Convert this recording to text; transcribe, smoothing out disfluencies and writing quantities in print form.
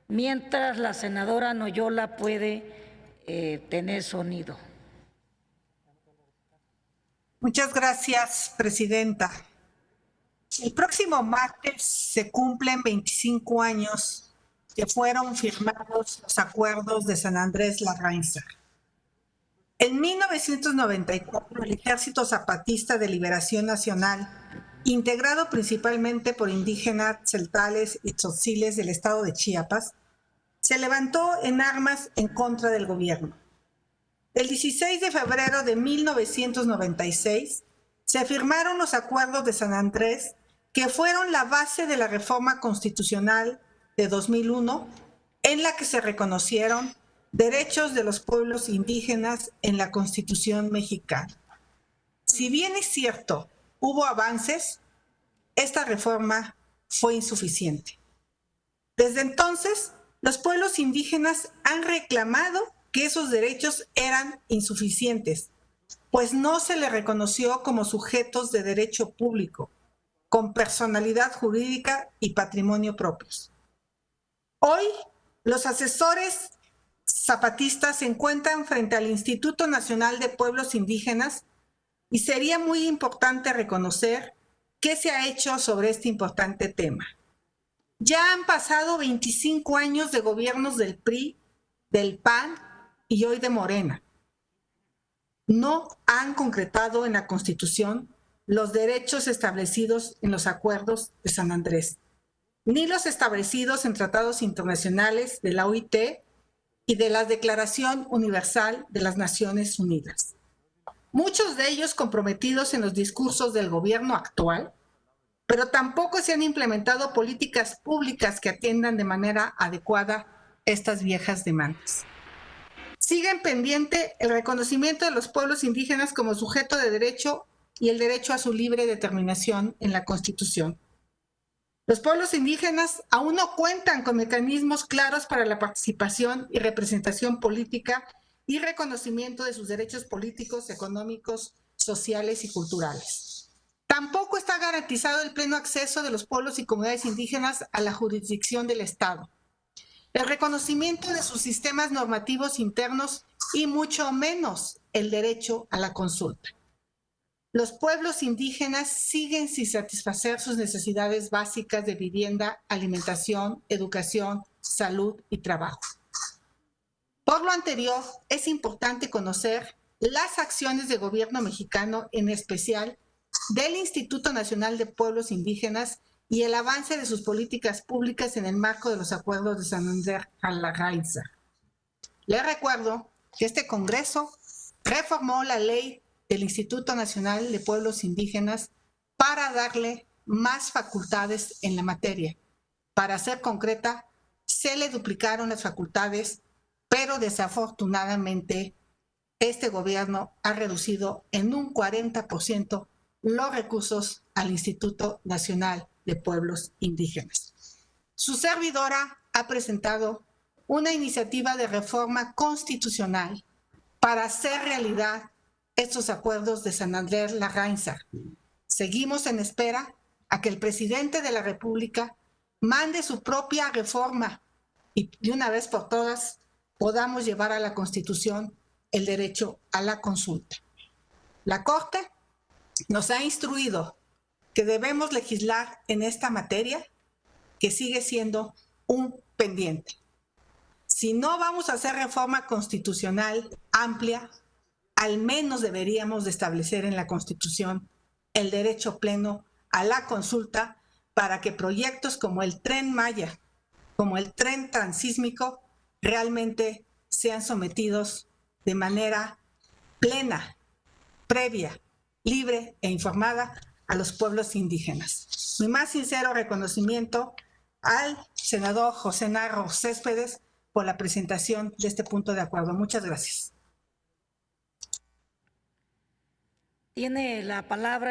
mientras la senadora Noyola puede tener sonido. Muchas gracias, presidenta. El próximo martes se cumplen 25 años que fueron firmados los acuerdos de San Andrés Larraínzar. En 1994, el Ejército Zapatista de Liberación Nacional, integrado principalmente por indígenas celtales y tzotziles del estado de Chiapas, se levantó en armas en contra del gobierno. El 16 de febrero de 1996 se firmaron los acuerdos de San Andrés, que fueron la base de la reforma constitucional de 2001, en la que se reconocieron derechos de los pueblos indígenas en la Constitución mexicana. Si bien es cierto, hubo avances, esta reforma fue insuficiente. Desde entonces, los pueblos indígenas han reclamado que esos derechos eran insuficientes, pues no se les reconoció como sujetos de derecho público, con personalidad jurídica y patrimonio propios. Hoy, los asesores zapatistas se encuentran frente al Instituto Nacional de Pueblos Indígenas y sería muy importante reconocer qué se ha hecho sobre este importante tema. Ya han pasado 25 años de gobiernos del PRI, del PAN y hoy de Morena. No han concretado en la Constitución los derechos establecidos en los acuerdos de San Andrés, ni los establecidos en tratados internacionales de la OIT y de la Declaración Universal de las Naciones Unidas. Muchos de ellos comprometidos en los discursos del gobierno actual, pero tampoco se han implementado políticas públicas que atiendan de manera adecuada estas viejas demandas. Siguen pendiente el reconocimiento de los pueblos indígenas como sujeto de derecho y el derecho a su libre determinación en la Constitución. Los pueblos indígenas aún no cuentan con mecanismos claros para la participación y representación política y reconocimiento de sus derechos políticos, económicos, sociales y culturales. Tampoco está garantizado el pleno acceso de los pueblos y comunidades indígenas a la jurisdicción del Estado, el reconocimiento de sus sistemas normativos internos y mucho menos el derecho a la consulta. Los pueblos indígenas siguen sin satisfacer sus necesidades básicas de vivienda, alimentación, educación, salud y trabajo. Por lo anterior, es importante conocer las acciones del gobierno mexicano, en especial del Instituto Nacional de Pueblos Indígenas, y el avance de sus políticas públicas en el marco de los acuerdos de San Andrés Larraínzar. Les recuerdo que este Congreso reformó la ley del Instituto Nacional de Pueblos Indígenas para darle más facultades en la materia. Para ser concreta, se le duplicaron las facultades, pero desafortunadamente este gobierno ha reducido en un 40% los recursos al Instituto Nacional de Pueblos Indígenas. Su servidora ha presentado una iniciativa de reforma constitucional para hacer realidad estos acuerdos de San Andrés Larraínzar. Seguimos en espera a que el presidente de la República mande su propia reforma y de una vez por todas podamos llevar a la Constitución el derecho a la consulta. La Corte nos ha instruido que debemos legislar en esta materia, que sigue siendo un pendiente. Si no vamos a hacer reforma constitucional amplia, al menos deberíamos de establecer en la Constitución el derecho pleno a la consulta para que proyectos como el Tren Maya, como el tren transísmico, realmente sean sometidos de manera plena, previa, libre e informada a los pueblos indígenas. Mi más sincero reconocimiento al senador José Narro Céspedes por la presentación de este punto de acuerdo. Muchas gracias. Tiene la palabra